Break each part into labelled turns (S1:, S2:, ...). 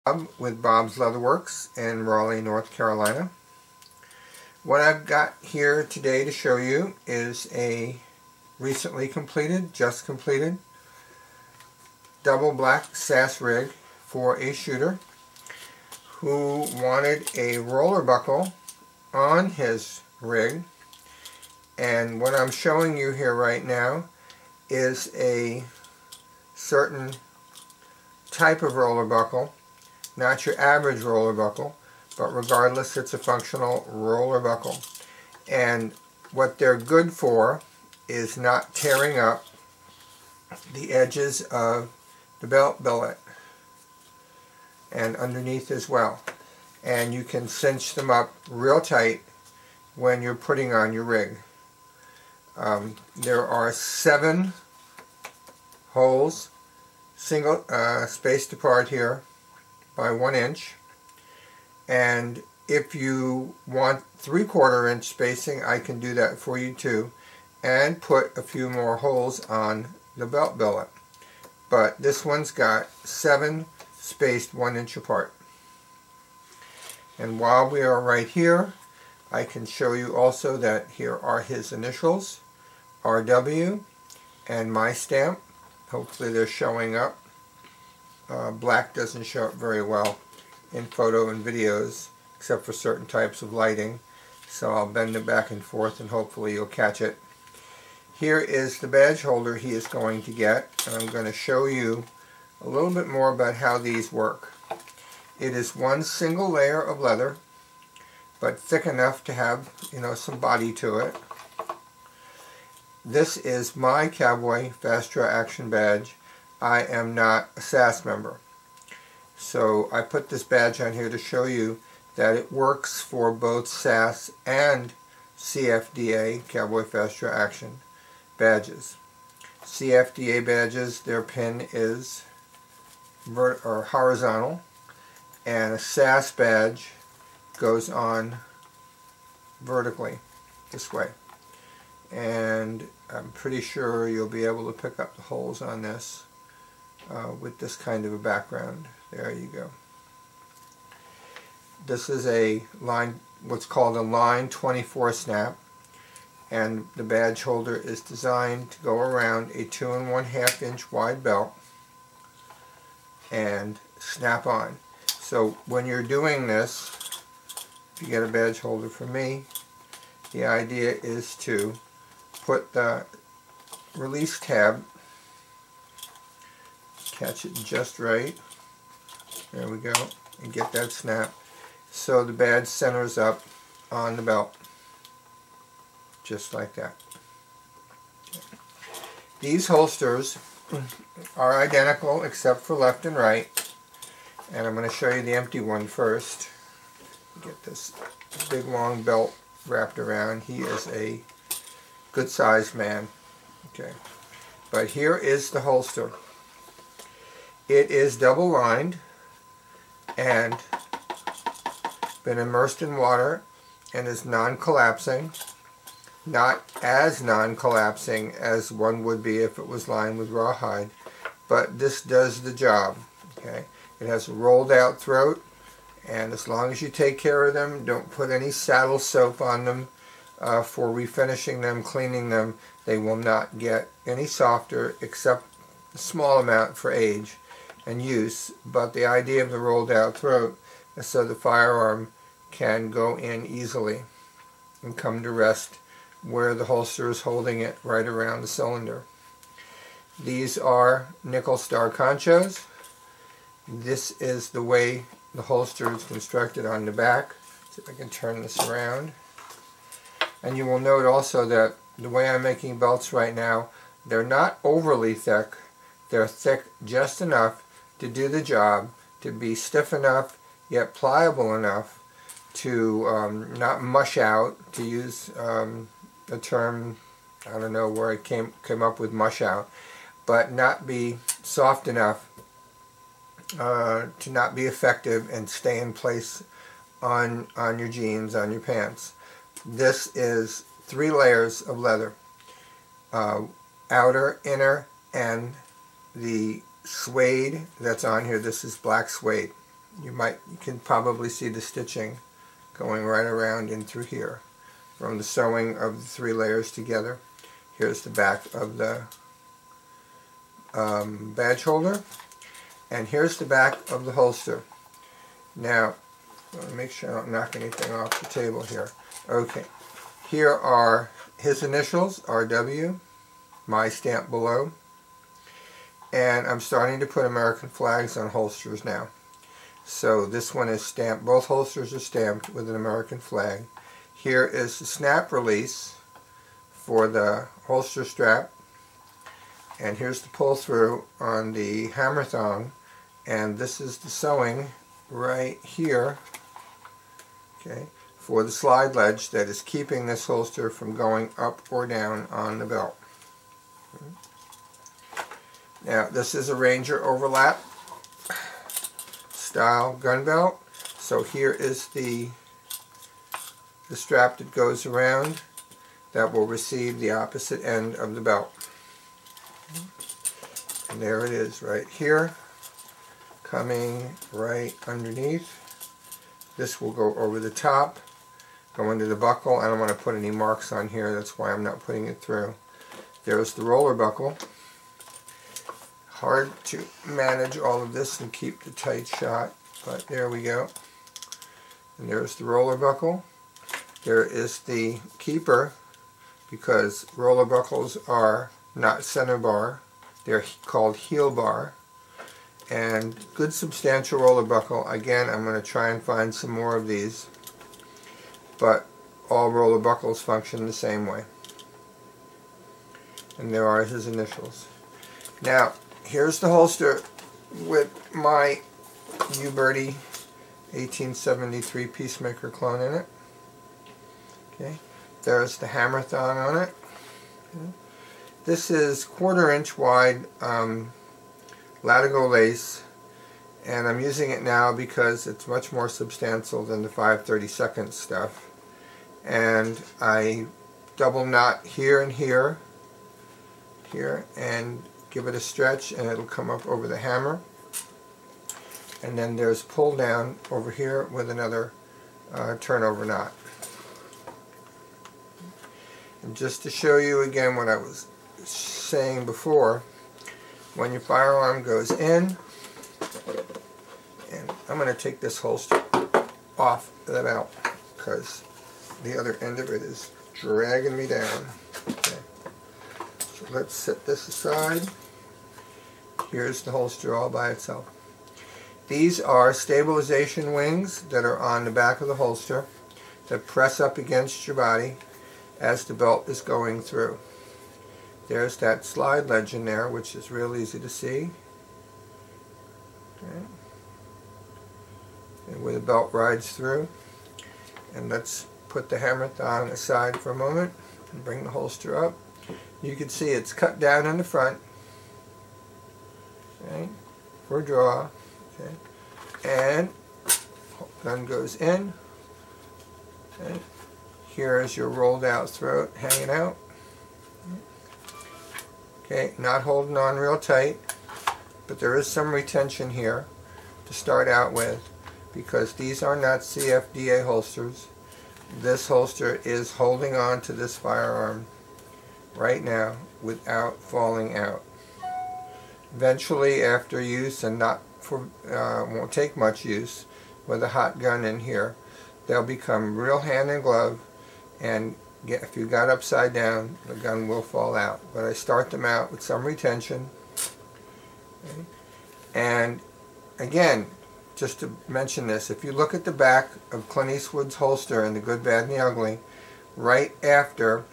S1: Bob with Bob's Leatherworks in Raleigh, North Carolina. What I've got here today to show you is a recently completed, just completed, double black Sass rig for a shooter who wanted a roller buckle on his rig. And what I'm showing you here right now is a certain type of roller buckle, not your average roller buckle, but regardless, it's a functional roller buckle. And what they're good for is not tearing up the edges of the belt billet and underneath as well. And you can cinch them up real tight when you're putting on your rig. There are 7 holes, single spaced apart here by 1 inch, and if you want 3/4 inch spacing, I can do that for you too, and put a few more holes on the belt billet. But this one's got 7 spaced 1 inch apart. And while we are right here, I can show you also that here are his initials, RW, and my stamp. Hopefully they're showing up. Black doesn't show up very well in photo and videos, except for certain types of lighting. So I'll bend it back and forth and hopefully you'll catch it. Here is the badge holder he is going to get, and I'm going to show you a little bit more about how these work. It is one single layer of leather, but thick enough to have, some body to it. This is my Cowboy Fast Draw Action badge. I am not a Sass member. So I put this badge on here to show you that it works for both Sass and CFDA, Cowboy Fast Draw Action badges. CFDA badges, their pin is horizontal, and a Sass badge goes on vertically this way. And I'm pretty sure you'll be able to pick up the holes on this with this kind of a background. There you go. This is a line, what's called a line 24 snap, and the badge holder is designed to go around a 2 1/2 inch wide belt and snap on. So when you're doing this, if you get a badge holder from me, the idea is to put the release tab, catch it just right, there we go, and get that snap so the badge centers up on the belt, just like that. These holsters are identical except for left and right, and I'm going to show you the empty one first. Get this big long belt wrapped around. He is a good sized man. Okay, but here is the holster. It is double lined and been immersed in water and is non-collapsing. Not as non-collapsing as one would be if it was lined with rawhide, but this does the job. Okay, it has a rolled out throat, and as long as you take care of them, don't put any saddle soap on them for refinishing them, cleaning them, they will not get any softer except a small amount for age and use. But the idea of the rolled out throat is so the firearm can go in easily and come to rest where the holster is holding it, right around the cylinder. These are nickel star conchos. This is the way the holster is constructed on the back. See if I can turn this around. And you will note also that the way I'm making belts right now, they're not overly thick. They're thick just enough to do the job, to be stiff enough yet pliable enough to not mush out, to use a term, I don't know where I came up with mush out, but not be soft enough to not be effective and stay in place on your jeans, on your pants. This is 3 layers of leather, outer, inner, and the suede that's on here. This is black suede. You can probably see the stitching going right around in through here from the sewing of the 3 layers together. Here's the back of the badge holder, and here's the back of the holster. Now, I want to make sure I don't knock anything off the table here. Okay, here are his initials, RW, my stamp below, and I'm starting to put American flags on holsters now. So this one is stamped, both holsters are stamped with an American flag. Here is the snap release for the holster strap, and here's the pull through on the hammer thong, and this is the sewing right here, okay, for the slide ledge that is keeping this holster from going up or down on the belt. Now this is a Ranger overlap style gun belt, so here is the strap that goes around that will receive the opposite end of the belt. And there it is right here, coming right underneath. This will go over the top, go into the buckle. I don't want to put any marks on here, that's why I'm not putting it through. There's the roller buckle. Hard to manage all of this and keep the tight shot, but there we go. And there's the roller buckle. There is the keeper, because roller buckles are not center bar, they're called heel bar. And good substantial roller buckle. Again, I'm going to try and find some more of these, but all roller buckles function the same way. And there are his initials. Now, here's the holster with my Uberti 1873 Peacemaker clone in it. Okay, there's the hammer thong on it. Okay. This is 1/4 inch wide latigo lace, and I'm using it now because it's much more substantial than the 5/32 stuff. And I double knot here and here, and give it a stretch, and it'll come up over the hammer. And then there's pull down over here with another turnover knot. And just to show you again what I was saying before, when your firearm goes in, and I'm going to take this holster off the belt because the other end of it is dragging me down. Okay. So let's set this aside. Here's the holster all by itself. These are stabilization wings that are on the back of the holster that press up against your body as the belt is going through. There's that slide ledge in there, which is real easy to see. Okay. And where the belt rides through. And let's put the hammer thong aside for a moment and bring the holster up. You can see it's cut down in the front, okay, for draw. Okay. And gun goes in. Okay. Here is your rolled out throat hanging out. Okay, not holding on real tight, but there is some retention here to start out with, because these are not CFDA holsters. This holster is holding on to this firearm right now without falling out. Eventually, after use, and not for won't take much use, with a hot gun in here, they'll become real hand and glove, and if you got upside down, the gun will fall out. But I start them out with some retention. Okay. And again, just to mention this, if you look at the back of Clint Eastwood's holster in The Good, Bad, and the Ugly, right after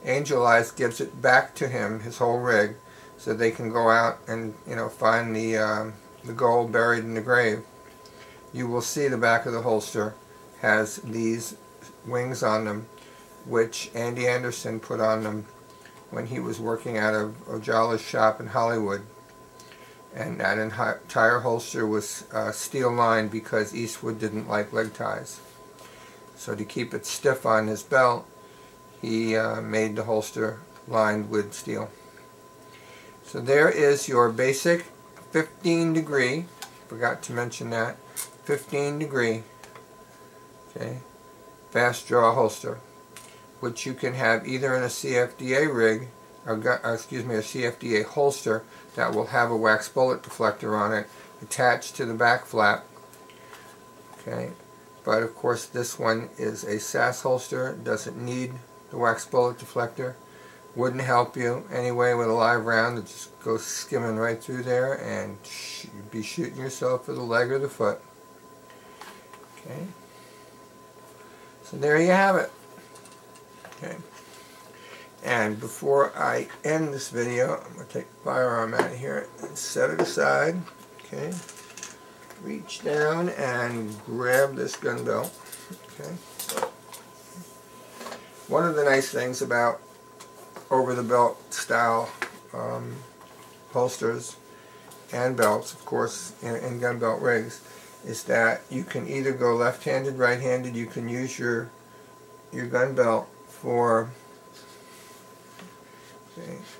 S1: Angel Eyes gives it back to him, his whole rig, so they can go out and, you know, find the gold buried in the grave, you will see the back of the holster has these wings on them, which Andy Anderson put on them when he was working out of Ojala's shop in Hollywood. And that entire holster was steel lined because Eastwood didn't like leg ties. So to keep it stiff on his belt, he made the holster lined with steel. So there is your basic 15-degree forgot to mention that. 15 degree, okay, fast draw holster, which you can have either in a CFDA rig, or excuse me, a CFDA holster that will have a wax bullet deflector on it attached to the back flap. Okay, but of course this one is a Sass holster, doesn't need the wax bullet deflector. Wouldn't help you anyway with a live round. It just goes skimming right through there and you'd be shooting yourself for the leg or the foot. Okay, so there you have it. Okay, and before I end this video, I'm going to take the firearm out of here and set it aside. Okay, reach down and grab this gun belt. Okay, one of the nice things about over-the-belt style holsters and belts, of course, in gun belt rigs, is that you can either go left-handed, right-handed. You can use your gun belt for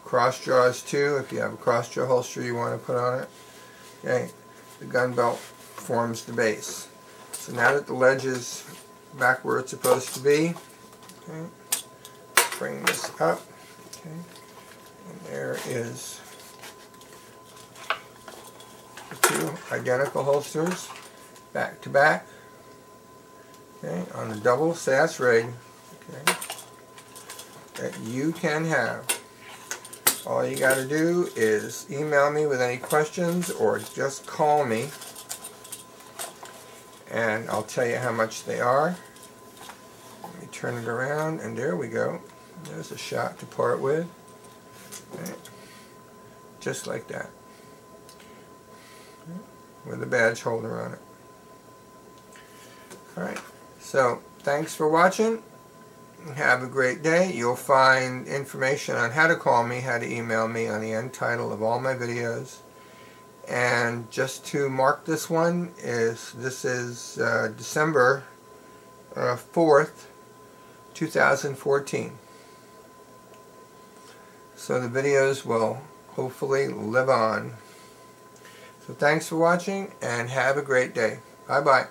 S1: cross draws too, if you have a cross draw holster you want to put on it. Okay, the gun belt forms the base. So now that the ledge is back where it's supposed to be, okay, bring this up. Okay, and there is the two identical holsters, back to back, okay, on the double Sass rig, okay, that you can have. All you got to do is email me with any questions or just call me and I'll tell you how much they are. Let me turn it around and there we go. There's a shot to part with. Okay. Just like that. Okay. With a badge holder on it. Alright, so thanks for watching. Have a great day. You'll find information on how to call me, how to email me on the end title of all my videos. And just to mark this one, this is December 4th, 2014. So the videos will hopefully live on. So thanks for watching and have a great day. Bye-bye.